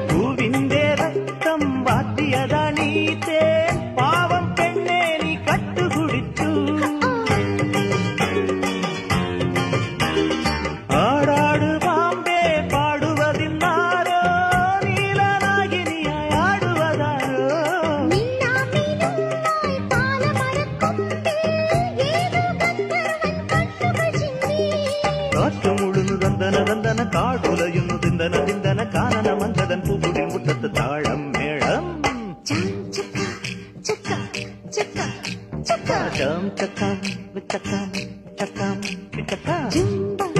പൂവിന്റെ രക്തം വാത്തിയതാണീ തേൻ പാവം പെണ്ണെ നീ കട്ടുകുടിച്ചു ആടാട് പാമ്പേ പാടുവതിന്നാരോ നീലനാഗിനിയായി ആടുവതാരോ കാറ്റുമുഴുന്നു ദന്തന ദന്തന കാടുലയുന്നു ദിന്തന ദിന്തന കാനന മങ്കതൻ പൂക്കുടിൽ മുട്ടത്ത് താളം മേളം ചക്കാം ചക്കാം ചക്കാം ചക്കാം ചക്കാം